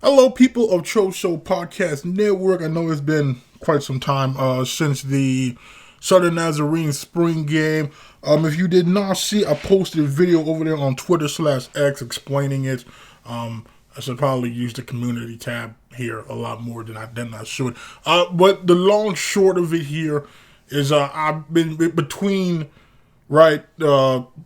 Hello, people of Cho Show Podcast Network. I know it's been quite some time since the Southern Nazarene spring game. If you did not see, I posted a video over there on Twitter/X explaining it. I should probably use the community tab here a lot more than I should. But the long short of it here is I've been between, right,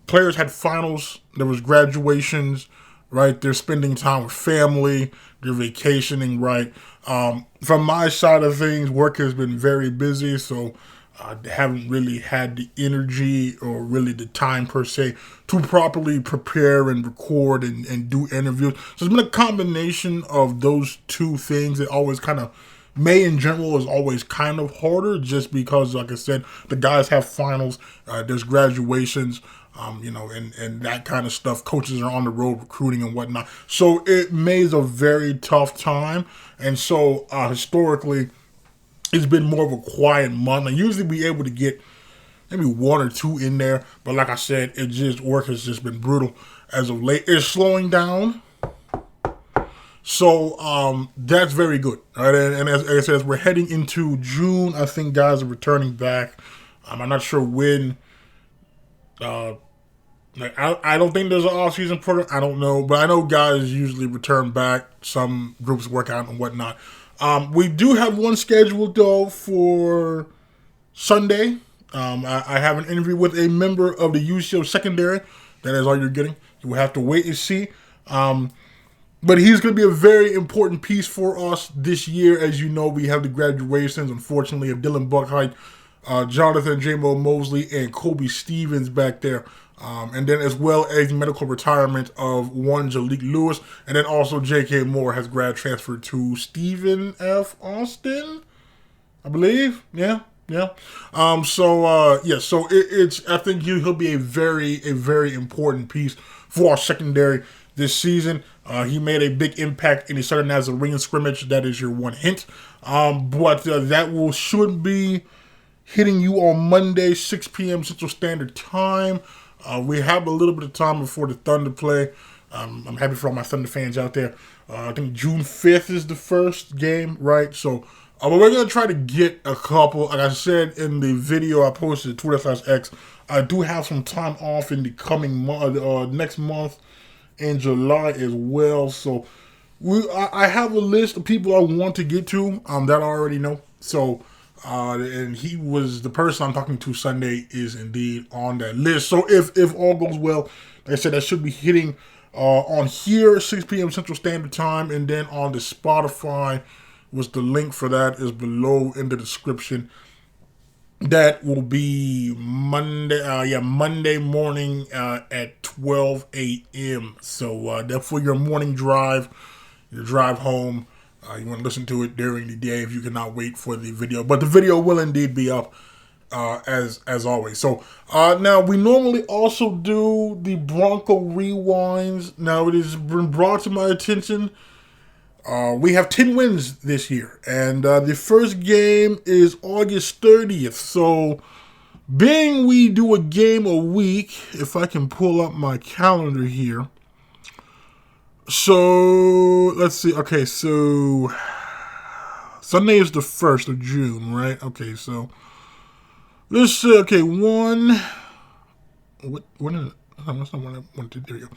players had finals, there was graduations, right, they're spending time with family, they're vacationing, right. From my side of things, work has been very busy, so I haven't really had the energy or really the time per se to properly prepare and record and do interviews. So it's been a combination of those two things. It always kind of, May in general is always kind of harder just because, like I said, the guys have finals, there's graduations, and that kind of stuff. Coaches are on the road recruiting and whatnot. So May is a very tough time. And so historically, it's been more of a quiet month. I usually be able to get maybe one or two in there. But like I said, work has just been brutal as of late. It's slowing down. So that's very good. Right? And as I said, as we're heading into June, I think guys are returning back. I'm not sure when. I don't think there's an off-season program. I don't know. But I know guys usually return back. Some groups work out and whatnot. We do have one scheduled, though, for Sunday. I have an interview with a member of the UCO secondary. That is all you're getting. You will have to wait and see. But he's going to be a very important piece for us this year. As you know, we have the graduations, unfortunately, of Dylan Buckheit, Jonathan J-Mo Mosley, and Kobe Stevens back there. And then as well as the medical retirement of one Jalik Lewis. And then also J.K. Moore has grad transferred to Stephen F. Austin, I believe. Yeah. So it's I think he'll be a very important piece for our secondary this season. He made a big impact in the Southern Nazarene scrimmage. That is your one hint. But that should be hitting you on Monday, 6 p.m. Central Standard Time. We have a little bit of time before the Thunder play. I'm happy for all my Thunder fans out there. I think June 5th is the first game, right? So we're going to try to get a couple. Like I said in the video I posted at Twitter/X, I do have some time off in the coming month, next month in July as well. So I have a list of people I want to get to that I already know. So and he was the person I'm talking to Sunday is indeed on that list. So if all goes well, like I said, that should be hitting on here 6 p.m. Central Standard Time, and then on the Spotify, which the link for that is below in the description. That will be Monday morning at 12 a.m. So that's for your morning drive, your drive home. You want to listen to it during the day if you cannot wait for the video. But the video will indeed be up as always. So now we normally also do the Bronco Rewinds. Now it has been brought to my attention. We have 10 wins this year. And the first game is August 30th. So being we do a game a week, if I can pull up my calendar here. So, let's see. Okay, so Sunday is the 1st of June, right? Okay, so let's see. Okay, when is it? That's not what I wanted to do. There you go.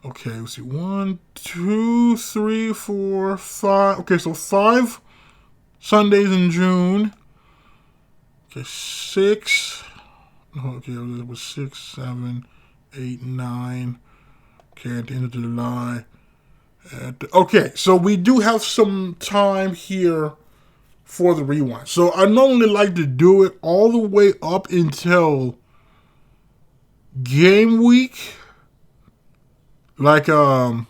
Okay, let's see. 1, 2, 3, 4, 5. Okay, so 5 Sundays in June. Okay, 6. Okay, it was 6, 7, 8, 9. Okay, at the end of July. Okay, so we do have some time here for the rewind. So I normally like to do it all the way up until game week. But no,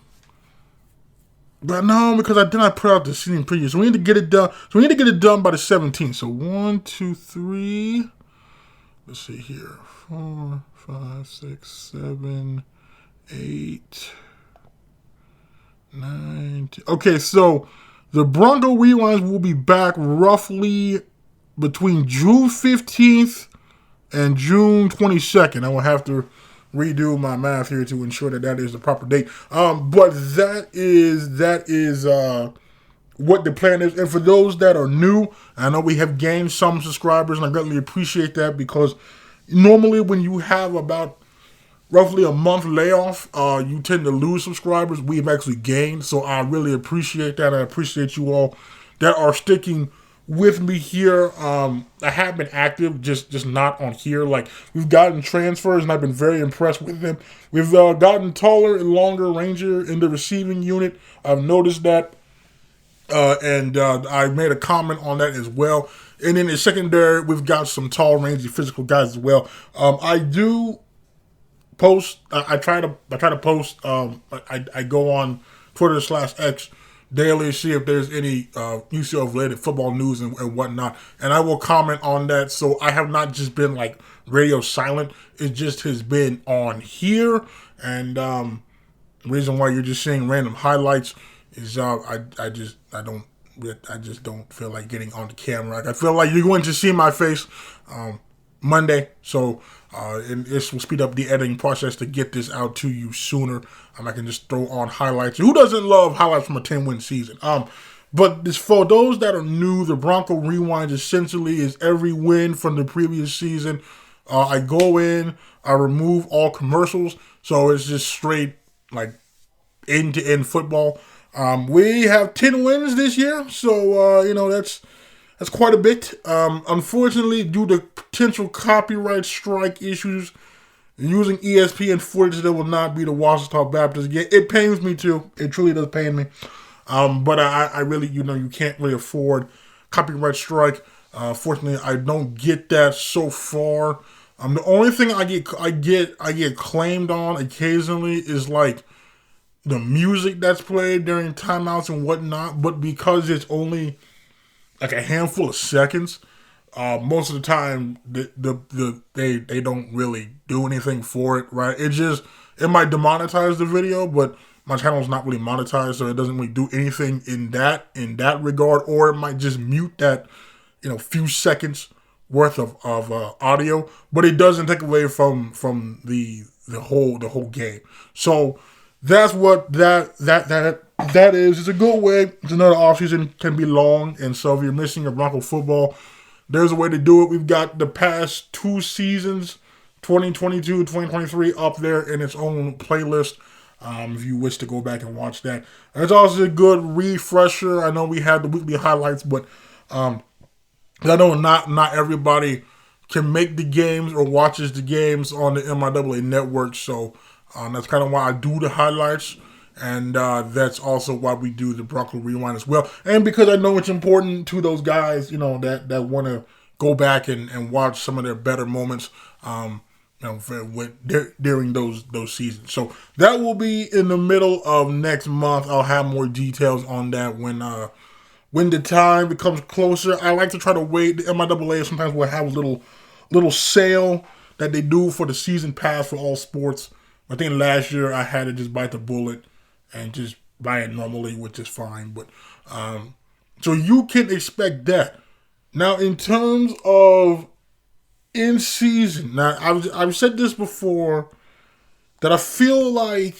because I did not put out the season preview. So we need to get it done. So we need to get it done by the 17th. So 1, 2, 3. Let's see here. 4, 5, 6, 7, 8. 9. Okay, so the Bronco Rewinds will be back roughly between June 15th and June 22nd. I will have to redo my math here to ensure that that is the proper date. But that is what the plan is. And for those that are new, I know we have gained some subscribers, and I greatly appreciate that, because normally when you have about roughly a month layoff, you tend to lose subscribers. We've actually gained, so I really appreciate that. I appreciate you all that are sticking with me here. I have been active, just not on here. Like, we've gotten transfers, and I've been very impressed with them. We've gotten taller and longer ranger in the receiving unit. I've noticed that, and I made a comment on that as well. And in the secondary, we've got some tall, rangy, physical guys as well. I do post. I try to post. I go on Twitter/X daily, see if there's any UCL related football news and whatnot, and I will comment on that. So I have not just been like radio silent. It just has been on here, and the reason why you're just seeing random highlights is I just don't feel like getting on the camera. Like, I feel like you're going to see my face Monday, so and this will speed up the editing process to get this out to you sooner. I can just throw on highlights. Who doesn't love highlights from a 10-win season? But this, for those that are new, the Bronco Rewind essentially is every win from the previous season. I go in, I remove all commercials, so it's just straight like end-to-end football. We have 10 wins this year, so that's quite a bit. Unfortunately, due to potential copyright strike issues, using ESPN footage that will not be the Ouachita Baptist game, it pains me too. It truly does pain me. But I really, you can't really afford copyright strike. Fortunately, I don't get that so far. The only thing I get claimed on occasionally is like the music that's played during timeouts and whatnot. But because it's only like a handful of seconds, most of the time they don't really do anything for it, right? It might demonetize the video, but my channel's not really monetized, so it doesn't really do anything in that regard. Or it might just mute that few seconds worth of audio, but it doesn't take away from the whole game. So that's what that is. It's a good way. It's another offseason, can be long, and so if you're missing your Bronco football, there's a way to do it. We've got the past 2 seasons, 2022, 2023, up there in its own playlist, if you wish to go back and watch that. And it's also a good refresher. I know we had the weekly highlights, but I know not everybody can make the games or watches the games on the MIAA network, so that's kind of why I do the highlights. And that's also why we do the Bronco Rewind as well. And because I know it's important to those guys, that want to go back and watch some of their better moments during those seasons. So that will be in the middle of next month. I'll have more details on that when the time becomes closer. I like to try to wait. The MIAA sometimes will have a little sale that they do for the season pass for all sports. I think last year I had to just bite the bullet and just buy it normally, which is fine. But so you can expect that. Now, in terms of in season, now I've said this before, that I feel like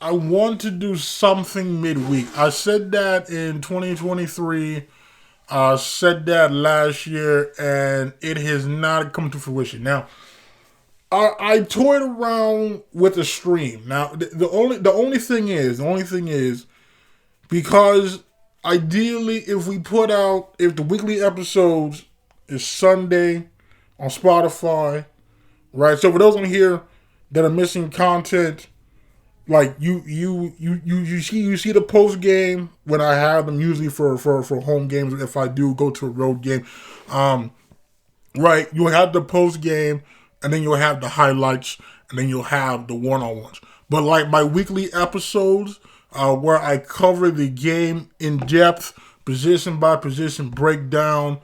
I want to do something midweek. I said that in 2023. I said that last year, and it has not come to fruition. Now, I toyed around with a stream. Now, the only thing is, because ideally, if the weekly episodes is Sunday on Spotify, right? So for those on here that are missing content, like you see the post game when I have them, usually for home games. If I do go to a road game, right? You'll have the post game, and then you'll have the highlights, and then you'll have the one-on-ones. But like my weekly episodes, where I cover the game in depth, position by position breakdown,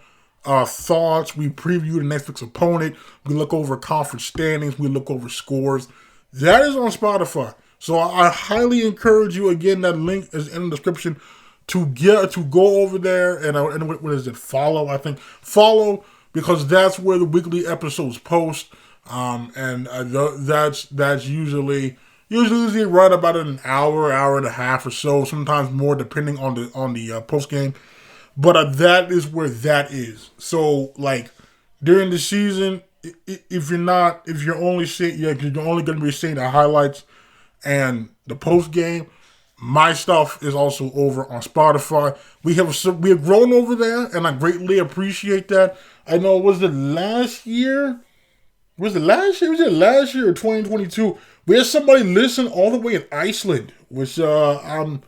thoughts. We preview the next week's opponent. We look over conference standings. We look over scores. That is on Spotify. So I highly encourage you. Again, that link is in the description to go over there and what is it? Follow. I think follow, because that's where the weekly episodes post. That's usually right about an hour and a half or so, sometimes more depending on the post game. But that is where that is. So like during the season, if you're only seeing, you're only going to be seeing the highlights and the post game. My stuff is also over on Spotify. We have grown over there, and I greatly appreciate that. I know was it last year? Was it last year? Was it last year or 2022? We had somebody listen all the way in Iceland, which I'm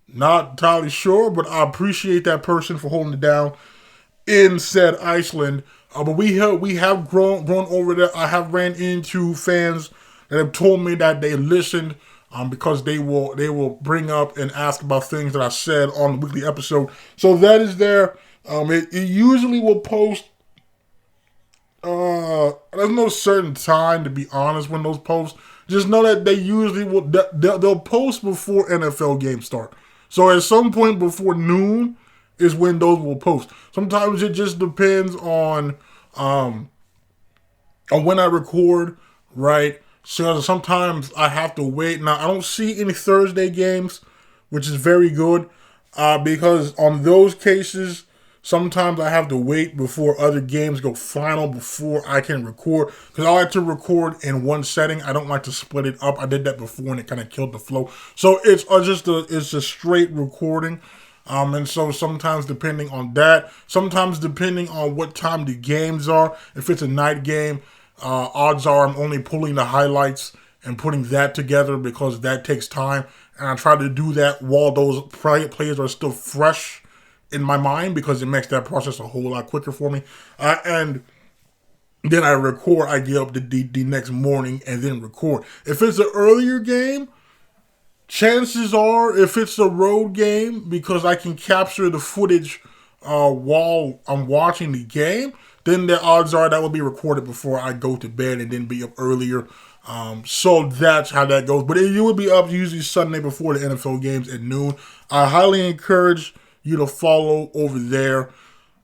not entirely sure, but I appreciate that person for holding it down in said Iceland. But we have grown over there. I have ran into fans that have told me that they listened because they will bring up and ask about things that I said on the weekly episode. So that is there. It usually will post. There's no certain time, to be honest, when those posts. Just know that they usually will. They'll post before NFL games start. So at some point before noon is when those will post. Sometimes it just depends on when I record, right? So sometimes I have to wait. Now I don't see any Thursday games, which is very good, because on those cases, sometimes I have to wait before other games go final before I can record. Because I like to record in one setting. I don't like to split it up. I did that before and it kind of killed the flow. So it's a straight recording. And so sometimes depending on that, sometimes depending on what time the games are, if it's a night game, odds are I'm only pulling the highlights and putting that together because that takes time. And I try to do that while those players are still fresh in my mind because it makes that process a whole lot quicker for me. And then I record, I get up the next morning and then record. If it's an earlier game, chances are, if it's a road game, because I can capture the footage while I'm watching the game, then the odds are that will be recorded before I go to bed and then be up earlier. So that's how that goes. But it would be up usually Sunday before the NFL games at noon. I highly encourage you to follow over there.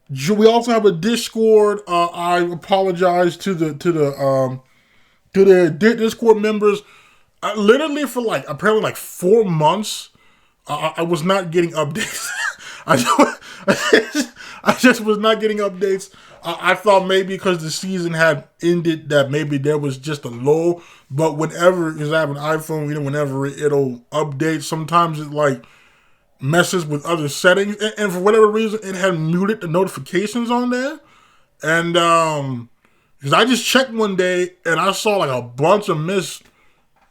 We also have a Discord. I apologize to the Discord members. Literally for apparently 4 months, I was not getting updates. I just was not getting updates. I thought maybe because the season had ended that maybe there was just a lull. But whenever, because I have an iPhone, whenever it'll update, sometimes it messes with other settings. And for whatever reason, it had muted the notifications on there. And because I just checked one day and I saw a bunch of missed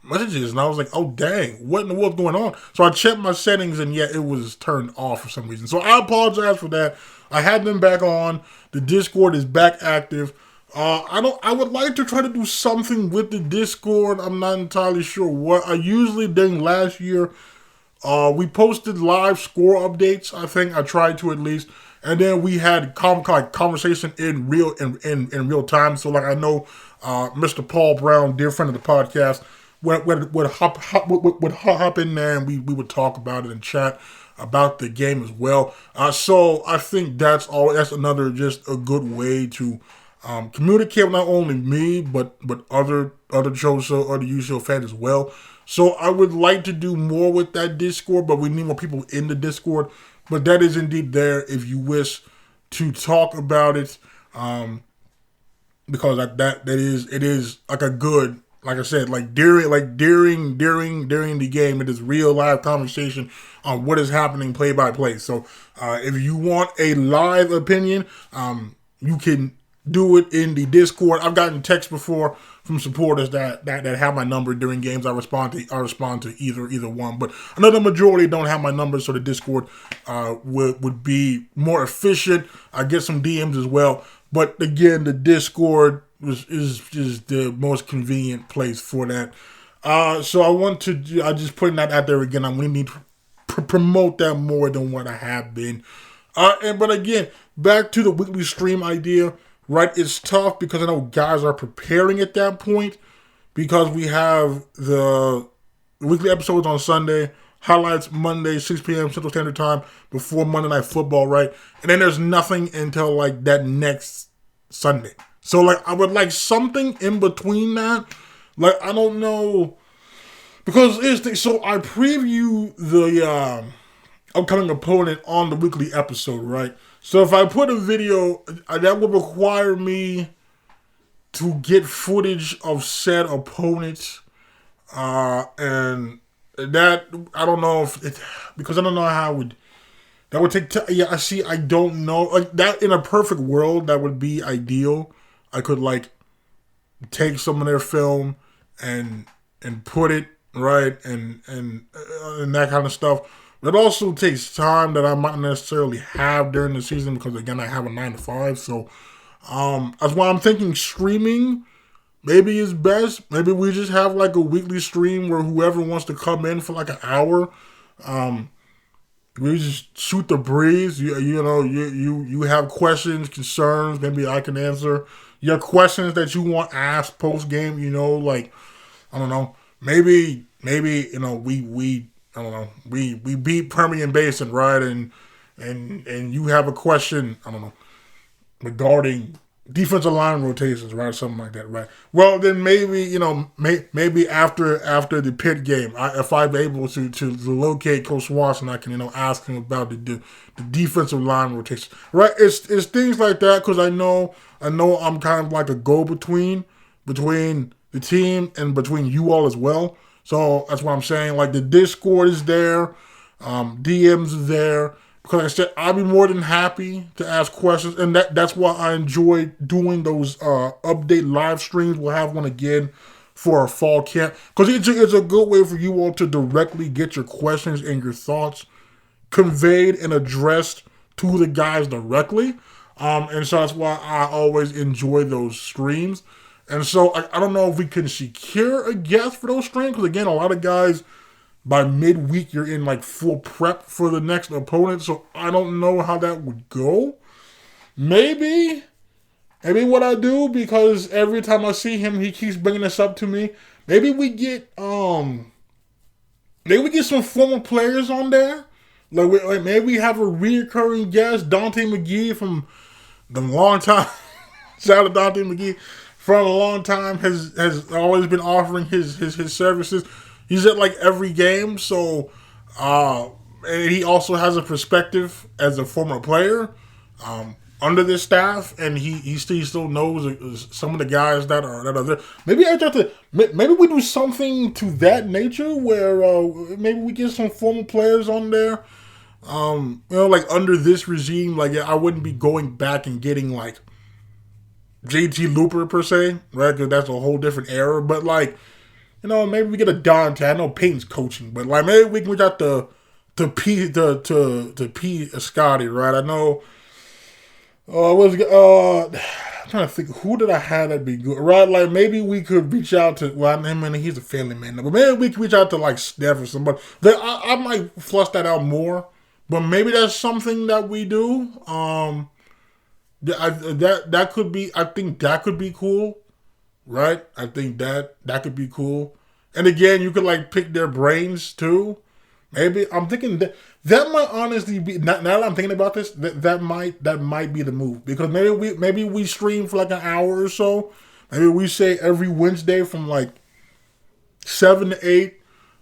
messages, and I was like, oh dang, what in the world's going on? So I checked my settings, and yet it was turned off for some reason. So I apologize for that. I had them back on. The Discord is back active. I would like to try to do something with the Discord. I'm not entirely sure what. I usually during last year, we posted live score updates. I think I tried to at least, and then we had conversation in real time. So I know Mr. Paul Brown, dear friend of the podcast, would hop in there and we would talk about it and chat about the game as well. So I think that's another just a good way to communicate with not only me but other Choso, other usual fans as well. So I would like to do more with that Discord, but we need more people in the Discord. But that is indeed there if you wish to talk about it, because it is like a good. Like I said, during the game, it is real live conversation on what is happening play by play. So if you want a live opinion, you can do it in the Discord. I've gotten texts before from supporters that have my number during games. I respond to either one, but another majority don't have my number, so the Discord would be more efficient. I get some DMs as well, but again, the Discord is the most convenient place for that. So I just putting that out there again. I'm going to need to promote that more than what I have been. But again, back to the weekly stream idea, right? It's tough because I know guys are preparing at that point because we have the weekly episodes on Sunday, highlights Monday, 6 p.m. Central Standard Time before Monday Night Football, right? And then there's nothing until that next Sunday. So like I would like something in between that. Like I don't know because so I preview the upcoming opponent on the weekly episode, right? So if I put a video, that would require me to get footage of said opponents, and that I don't know if it, because I don't know how it would that would take. Yeah, I see. I don't know. Like that in a perfect world, that would be ideal. I could like take some of their film and put it right and that kind of stuff. But it also takes time that I might not necessarily have during the season because again I have a 9 to 5. So that's why I'm thinking streaming maybe is best. Maybe we just have like a weekly stream where whoever wants to come in for like an hour. We just shoot the breeze. You have questions, concerns. Maybe I can answer your questions that you want asked post game. Like I don't know. Maybe we I don't know. We beat Permian Basin, right? And you have a question. I don't know regarding defensive line rotations, right? Something like that, right? Well, then maybe maybe after the Pitt game, if I'm able to locate Coach Watson, I can ask him about the defensive line rotation, right? It's things like that because I know I'm kind of like a go between the team and between you all as well. So that's what I'm saying. Like the Discord is there, DMs is there. Because like I said, I'll be more than happy to ask questions, and that's why I enjoy doing those update live streams. We'll have one again for our fall camp because it's a good way for you all to directly get your questions and your thoughts conveyed and addressed to the guys directly. And so that's why I always enjoy those streams. And so I don't know if we can secure a guest for those streams because again, a lot of guys. By midweek, you're in like full prep for the next opponent, so I don't know how that would go. Maybe what I do, because every time I see him, he keeps bringing this up to me. Maybe we get some former players on there. Like maybe we have a reoccurring guest, Dante McGee from the long time. Shout out Dante McGee from a long time has always been offering his services. He's at like every game, so and he also has a perspective as a former player under this staff, and he still knows some of the guys that are there. Maybe maybe we do something to that nature where maybe we get some former players on there. Like under this regime, like I wouldn't be going back and getting like JT Looper per se, right? Because that's a whole different era, but like. Maybe we get a Dante. I know Peyton's coaching, but like maybe we can reach out to P Scotty, right? I know. I'm trying to think who did I have that be good, right? Like maybe we could reach out to. Well, I mean he's a family man, but maybe we could reach out to like Steph or somebody. I might flush that out more, but maybe that's something that we do. That could be. I think that could be cool. Right? I think that could be cool. And again, you could like pick their brains too. Maybe I'm thinking that might honestly be now that I'm thinking about this, that might be the move. Because maybe we stream for like an hour or so. Maybe we say every Wednesday from like 7 to 8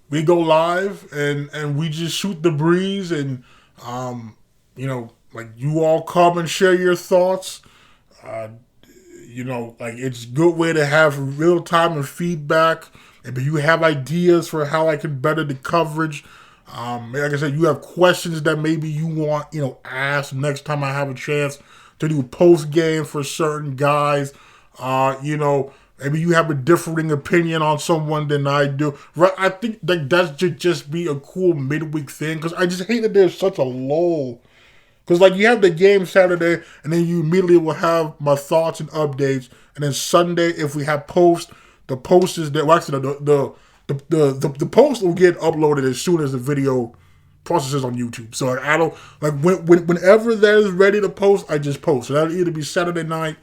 we go live and we just shoot the breeze and like you all come and share your thoughts. Like it's a good way to have real time and feedback. If you have ideas for how I can better the coverage, like I said, you have questions that maybe you want, asked next time I have a chance to do post game for certain guys. Maybe you have a differing opinion on someone than I do. Right? I think that should just be a cool midweek thing because I just hate that there's such a lull. Because, like, you have the game Saturday, and then you immediately will have my thoughts and updates. And then Sunday, if we have posts, the post is there. Well, actually, the post will get uploaded as soon as the video processes on YouTube. So, I don't, like, whenever that is ready to post, I just post. So, that'll either be Saturday night,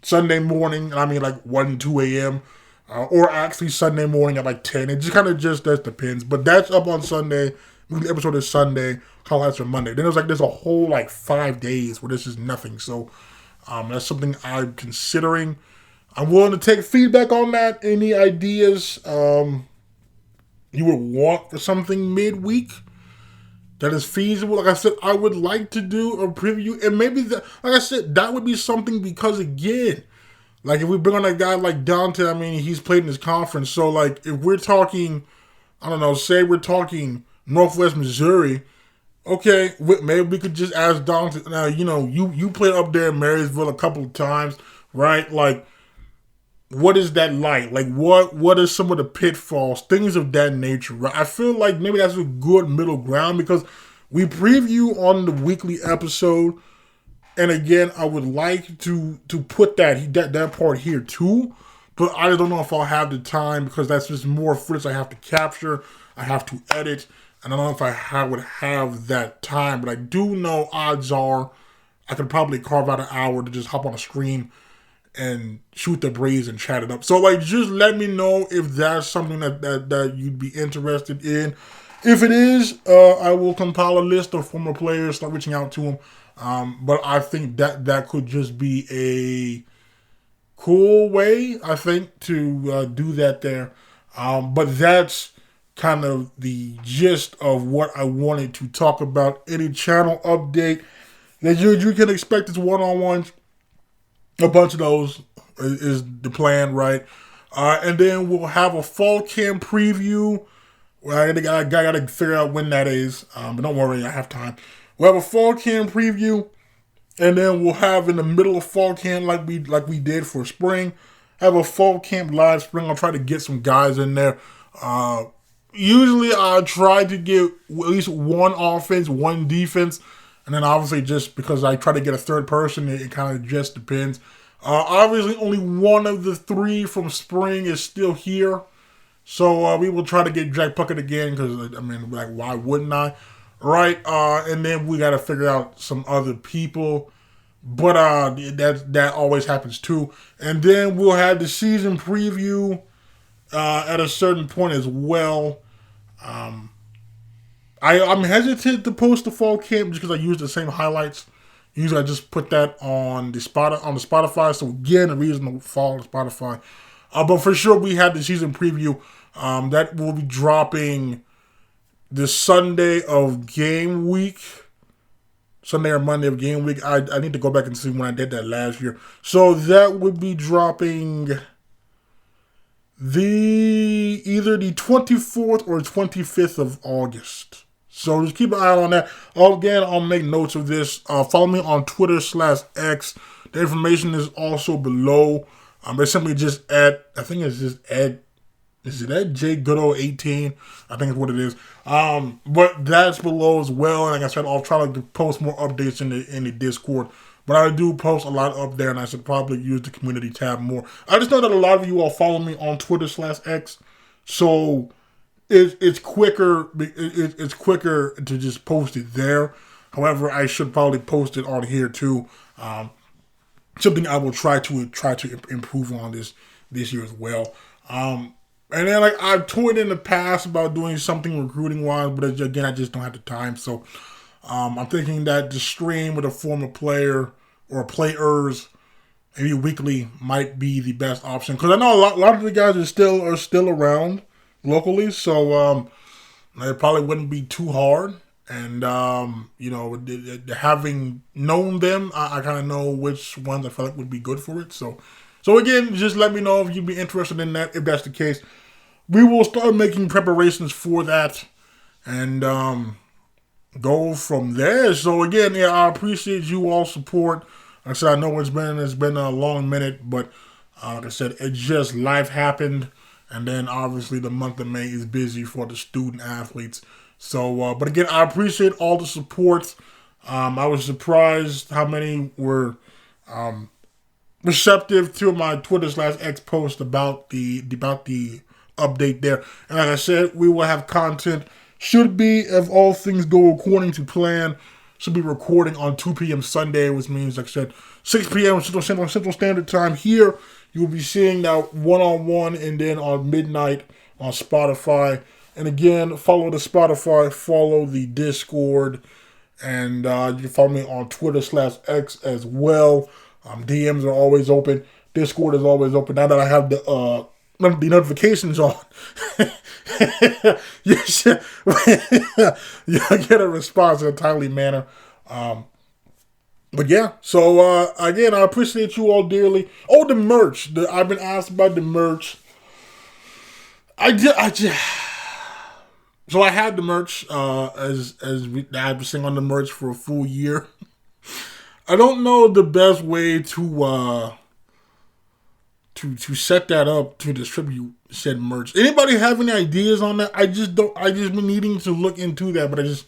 Sunday morning, like 1, 2 a.m., or actually Sunday morning at like 10. It just kind of that depends. But that's up on Sunday. The episode is Sunday. Highlights are Monday. Then there's a whole 5 days where this is nothing. So That's something I'm considering. I'm willing to take feedback on that. Any ideas you would want for something midweek that is feasible? Like I said, I would like to do a preview, and maybe like I said, that would be something because again, like if we bring on a guy like Dante, I mean, he's played in his conference, so like if we're talking, I don't know, say we're talking Northwest Missouri. Okay, maybe we could just ask Dante. Now, you played up there in Marysville a couple of times, right? Like, what is that like? Like, what are some of the pitfalls, things of that nature, right? I feel like maybe that's a good middle ground because we preview on the weekly episode, and again, I would like to put that part here too, but I don't know if I'll have the time because that's just more footage I have to capture, I have to edit. And I don't know if I would have that time, but I do know odds are I could probably carve out an hour to just hop on a stream and shoot the breeze and chat it up. So, like, just let me know if that's something that you'd be interested in. If it is, I will compile a list of former players, start reaching out to them. But I think that could just be a cool way, I think, to do that there. But that's kind of the gist of what I wanted to talk about. Any channel update that you can expect is one-on-ones. A bunch of those is the plan, right? And then we'll have a fall camp preview. I gotta figure out when that is. But don't worry, I have time. We'll have a fall camp preview, and then we'll have in the middle of fall camp, like we did for spring, have a fall camp live spring. I'll try to get some guys in there. Usually I try to get at least one offense, one defense, and then obviously just because I try to get a third person, it kind of just depends. Obviously only one of the three from spring is still here, so we will try to get Jack Puckett again because, I mean, like, why wouldn't I? Right? And then we got to figure out some other people, but that always happens too. And then we'll have the season preview at a certain point as well. I'm hesitant to post the fall camp just because I use the same highlights. Usually I just put that on the Spotify. So again, the reason to follow Spotify. But for sure, we had the season preview that will be dropping the Sunday of game week. Sunday or Monday of game week. I need to go back and see when I did that last year. So that would be dropping either the 24th or 25th of August. So just keep an eye on that. Again, I'll make notes of this. Follow me on Twitter/X. The information is also below. It's simply just I think it's just is it at J Goodo 18? I think is what it is. But that's below as well. And like I said, I'll try to post more updates in the Discord. But I do post a lot up there, and I should probably use the community tab more. I just know that a lot of you all follow me on Twitter/X, so it's quicker. It's quicker to just post it there. However, I should probably post it on here too. Something I will try to improve on this year as well. And then, like, I've toyed in the past about doing something recruiting wise, but again, I just don't have the time. So I'm thinking that the stream with a former player or players, maybe weekly, might be the best option. Because I know a lot of the guys are still around locally, so it probably wouldn't be too hard. And having known them, I kind of know which ones I feel like would be good for it. So again, just let me know if you'd be interested in that. If that's the case, we will start making preparations for that, and go from there. So again, yeah, I appreciate you all support. Like I said, I know it's been a long minute, but like I said, it just life happened, and then obviously the month of May is busy for the student athletes. So, but again, I appreciate all the support. I was surprised how many were receptive to my Twitter/X post about the update there. And like I said, we will have content. Should be, if all things go according to plan, should be recording on 2 p.m. Sunday, which means, like I said, 6 p.m. Central Standard Time here. You'll be seeing that one-on-one, and then on midnight on Spotify. And again, follow the Spotify, follow the Discord, and you can follow me on Twitter/X as well. DMs are always open. Discord is always open. Now that I have the notifications on, you should you'll get a response in a timely manner. But yeah, so again, I appreciate you all dearly. Oh, the merch. I've been asked about the merch. So I had the merch I've been sitting on the merch for a full year. I don't know the best way to set that up to distribute said merch. Anybody have any ideas on that? I just been needing to look into that, but I just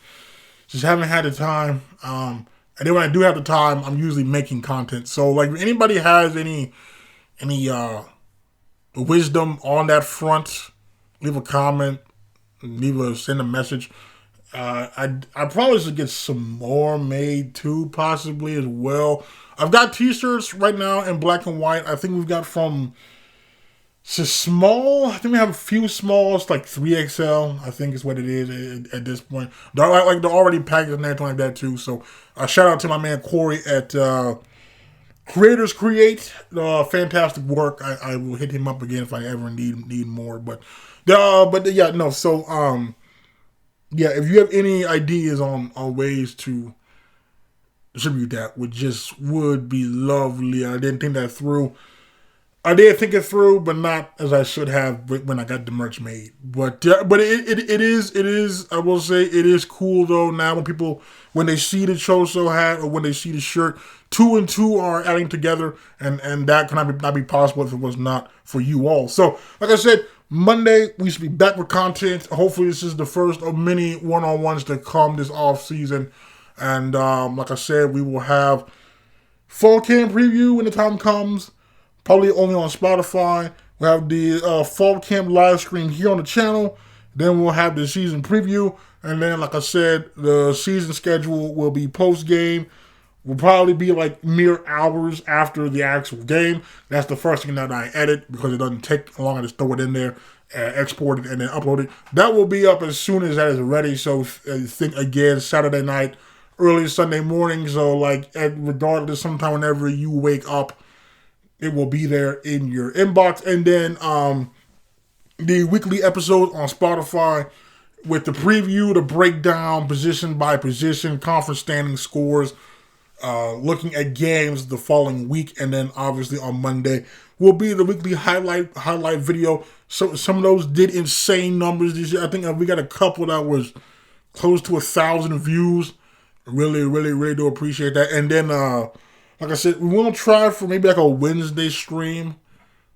haven't had the time. And then when I do have the time, I'm usually making content. So like, if anybody has any wisdom on that front, leave a comment, send a message. I probably should get some more made too, possibly as well. I've got t-shirts right now in black and white. I think we've got from small. I think we have a few smalls, like 3XL. I think is what it is at this point. They're already packaged and everything like that too. So shout out to my man Corey at Creators Create. Fantastic work. I will hit him up again if I ever need more. But yeah, no. So yeah, if you have any ideas on ways to distribute that, would be lovely. I didn't think that through. I did think it through, but not as I should have when I got the merch made. But it is. I will say it is cool though. Now when they see the Choso hat or when they see the shirt, 2 and 2 are adding together, and that cannot not be possible if it was not for you all. So like I said, Monday we should be back with content. Hopefully this is the first of many one-on-ones to come this off season. And like I said, we will have fall camp preview when the time comes. Probably only on Spotify. We'll have the fall camp live stream here on the channel. Then we'll have the season preview. And then, like I said, the season schedule will be post-game. Will probably be like mere hours after the actual game. That's the first thing that I edit because it doesn't take long. I just throw it in there, export it, and then upload it. That will be up as soon as that is ready. So think again, Saturday night, early Sunday morning. So like regardless, sometime whenever you wake up, it will be there in your inbox. And then the weekly episode on Spotify with the preview, the breakdown, position by position, conference standing scores, looking at games the following week. And then obviously on Monday will be the weekly highlight video. So some of those did insane numbers this year. I think we got a couple that was close to 1,000 views. Really, really, really do appreciate that. And then like I said, we want to try for maybe like a Wednesday stream.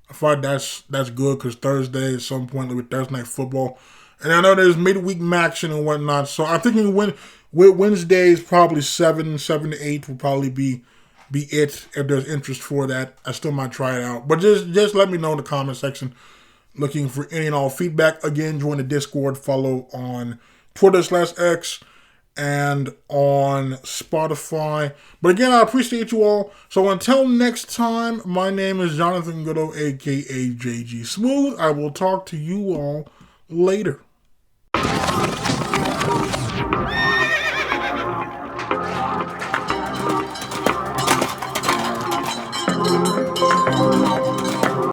I thought that's good because Thursday at some point with Thursday Night Football. And I know there's midweek action and whatnot. So I think Wednesdays probably 7 to 8 will probably be it if there's interest for that. I still might try it out. But just let me know in the comment section. Looking for any and all feedback. Again, join the Discord. Follow on Twitter/X. And on Spotify. But again, I appreciate you all. So until next time, my name is Jonathan Goodo, aka JG Smooth. I will talk to you all later.